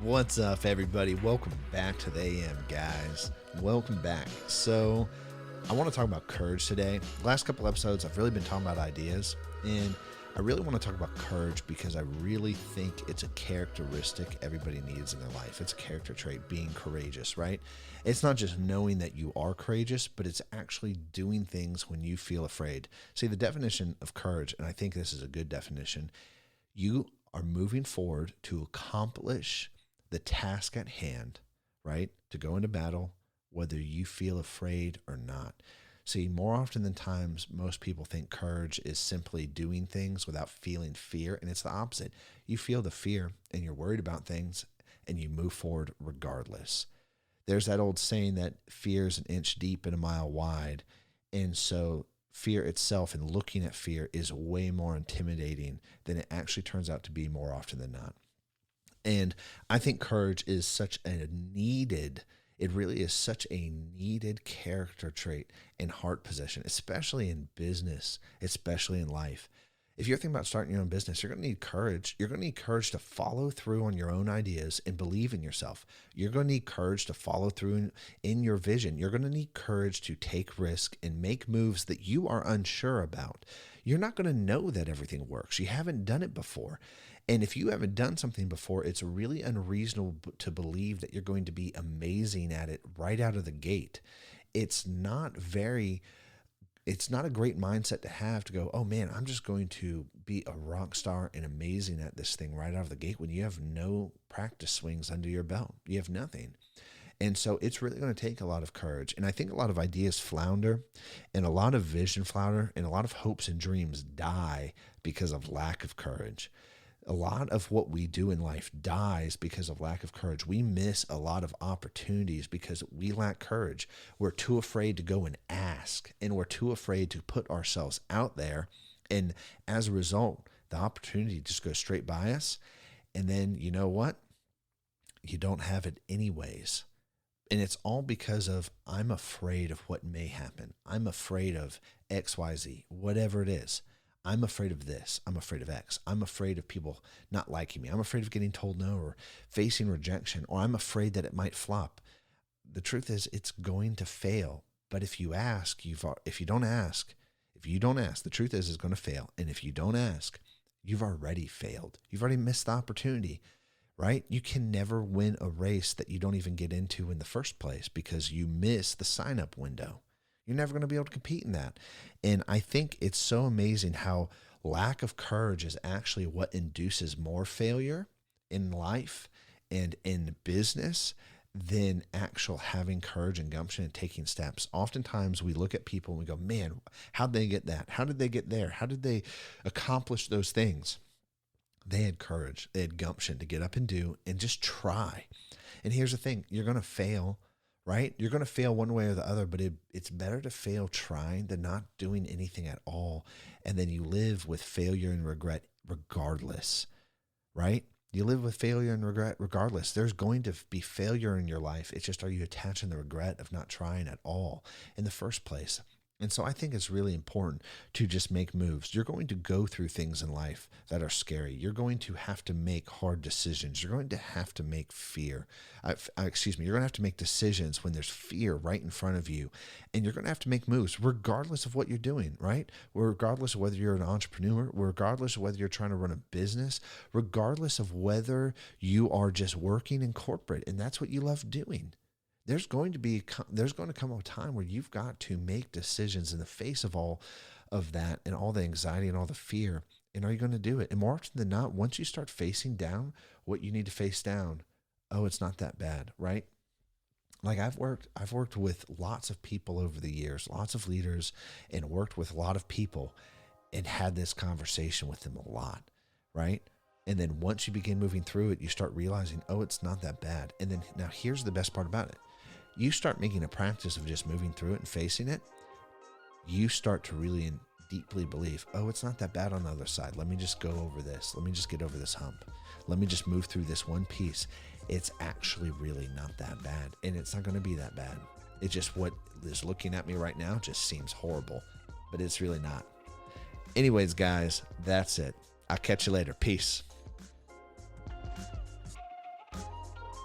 What's up, everybody? Welcome back to the AM, guys. Welcome back. So, I want to talk about courage today. Last couple episodes, I've really been talking about ideas, and I really want to talk about courage because I really think it's a characteristic everybody needs in their life. It's a character trait, being courageous, right? It's not just knowing that you are courageous, but it's actually doing things when you feel afraid. See, the definition of courage, and I think this is a good definition, you are moving forward to accomplish the task at hand, right? To go into battle, whether you feel afraid or not. See, more often than times, most people think courage is simply doing things without feeling fear, and it's the opposite. You feel the fear and you're worried about things and you move forward regardless. There's that old saying that fear is an inch deep and a mile wide. And so fear itself and looking at fear is way more intimidating than it actually turns out to be more often than not. And I think courage is such a needed, it really is such a needed character trait and heart possession, especially in business, especially in life. If you're thinking about starting your own business, you're going to need courage. You're going to need courage to follow through on your own ideas and believe in yourself. You're going to need courage to follow through in your vision. You're going to need courage to take risk and make moves that you are unsure about. You're not going to know that everything works. You haven't done it before. And if you haven't done something before, it's really unreasonable to believe that you're going to be amazing at it right out of the gate. It's not a great mindset to have to go, oh man, I'm just going to be a rock star and amazing at this thing right out of the gate when you have no practice swings under your belt. You have nothing. And so it's really going to take a lot of courage. And I think a lot of ideas flounder and a lot of vision flounder and a lot of hopes and dreams die because of lack of courage. A lot of what we do in life dies because of lack of courage. We miss a lot of opportunities because we lack courage. We're too afraid to go and ask, and we're too afraid to put ourselves out there. And as a result, the opportunity just goes straight by us. And then you know what? You don't have it anyways. And it's all because of I'm afraid of what may happen. I'm afraid of X, Y, Z, whatever it is. I'm afraid of this. I'm afraid of X. I'm afraid of people not liking me. I'm afraid of getting told no or facing rejection, or I'm afraid that it might flop. The truth is it's going to fail. But if you ask, if you don't ask, the truth is it's going to fail. And if you don't ask, you've already failed. You've already missed the opportunity, right? You can never win a race that you don't even get into in the first place because you miss the sign-up window. You're never going to be able to compete in that. And I think it's so amazing how lack of courage is actually what induces more failure in life and in business than actual having courage and gumption and taking steps. Oftentimes we look at people and we go, man, how'd they get that? How did they get there? How did they accomplish those things? They had courage. They had gumption to get up and do and just try. And here's the thing, you're going to fail, right? You're going to fail one way or the other, but it's better to fail trying than not doing anything at all. And then you live with failure and regret regardless, right? You live with failure and regret regardless. There's going to be failure in your life. It's just, are you attaching the regret of not trying at all in the first place? And so I think it's really important to just make moves. You're going to go through things in life that are scary. You're going to have to make hard decisions. You're going to have to make you're going to have to make decisions when there's fear right in front of you. And you're going to have to make moves regardless of what you're doing, right? Regardless of whether you're an entrepreneur, regardless of whether you're trying to run a business, regardless of whether you are just working in corporate and that's what you love doing. There's going to come a time where you've got to make decisions in the face of all of that and all the anxiety and all the fear. And are you going to do it? And more often than not, once you start facing down what you need to face down, oh, it's not that bad, right? Like I've worked with lots of people over the years, lots of leaders, and worked with a lot of people and had this conversation with them a lot, right? And then once you begin moving through it, you start realizing, oh, it's not that bad. And then now here's the best part about it. You start making a practice of just moving through it and facing it. You start to really and deeply believe, oh, it's not that bad on the other side. Let me just go over this. Let me just get over this hump. Let me just move through this one piece. It's actually really not that bad. And it's not going to be that bad. It's just what is looking at me right now just seems horrible, but it's really not. Anyways, guys, that's it. I'll catch you later. Peace.